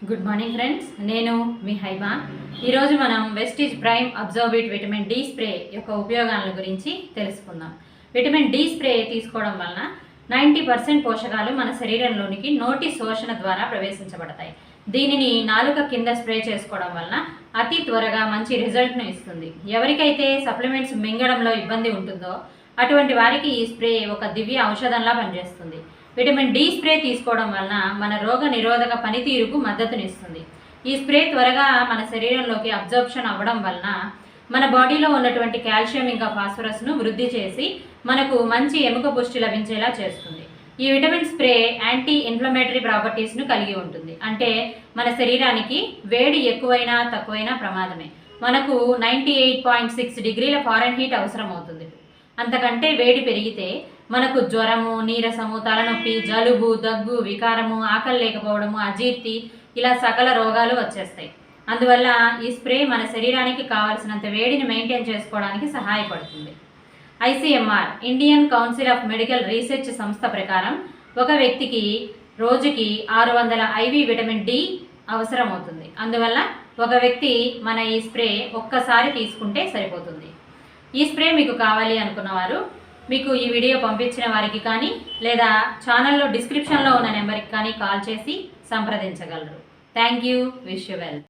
Good morning friends, నేను మీ హైమా. ఈరోజు మనం Vestige prime absorbit vitamin D spray యొక్క ఉపయోగాల గురించి తెలుసుకుందాం. విటమిన్ డి స్ప్రే తీసుకోవడం వలన 90% పోషకాలు మన శరీరంలోనికి నోటి శోషణ ద్వారా ప్రవేశించబడతాయి. దీనిని నాలుక కింద స్ప్రే చేసుకోవడం వలన అతి త్వరగా మంచి రిజల్ట్ను ఇస్తుంది. ఎవరికైతే సప్లిమెంట్స్ మింగడంలో ఇబ్బంది ఉంటుందో అటువంటి వారికి ఈ స్ప్రే ఒక దివ్య ఔషధంలా పనిచేస్తుంది. విటమిన్ డి స్ప్రే తీసుకోవడం వలన మన రోగ నిరోధక పనితీరుకు మద్దతునిస్తుంది. ఈ స్ప్రే త్వరగా మన శరీరంలోకి అబ్జర్ప్షన్ అవ్వడం వలన మన బాడీలో ఉన్నటువంటి కాల్షియం ఇంకా ఫాస్ఫరస్ను వృద్ధి చేసి మనకు మంచి ఎముక పుష్టి లభించేలా చేస్తుంది. ఈ విటమిన్ స్ప్రే యాంటీ ఇన్ఫ్లమేటరీ ప్రాపర్టీస్ను కలిగి ఉంటుంది. అంటే మన శరీరానికి వేడి ఎక్కువైనా తక్కువైనా ప్రమాదమే. మనకు 98.6 డిగ్రీల ఫారెన్హీట్ అవసరం అవుతుంది. అంతకంటే వేడి పెరిగితే మనకు జ్వరము, నీరసము, తలనొప్పి, జలుబు, దగ్గు, వికారము, ఆకలి లేకపోవడము, అజీర్తి ఇలా సకల రోగాలు వచ్చేస్తాయి. అందువల్ల ఈ స్ప్రే మన శరీరానికి కావలసినంత వేడిని మెయింటైన్ చేసుకోవడానికి సహాయపడుతుంది. ICMR Indian council of medical research సంస్థ ప్రకారం ఒక వ్యక్తికి రోజుకి 600 IV విటమిన్ డి అవసరం అవుతుంది. అందువల్ల ఒక వ్యక్తి మన ఈ స్ప్రే ఒక్కసారి తీసుకుంటే సరిపోతుంది. ఈ స్ప్రే మీకు కావాలి అనుకున్నవారు మీకు ఈ వీడియో పంపించిన వారికి కానీ లేదా ఛానల్లో డిస్క్రిప్షన్లో ఉన్న నెంబర్కి కానీ కాల్ చేసి సంప్రదించగలరు. Thank you. Wish you well.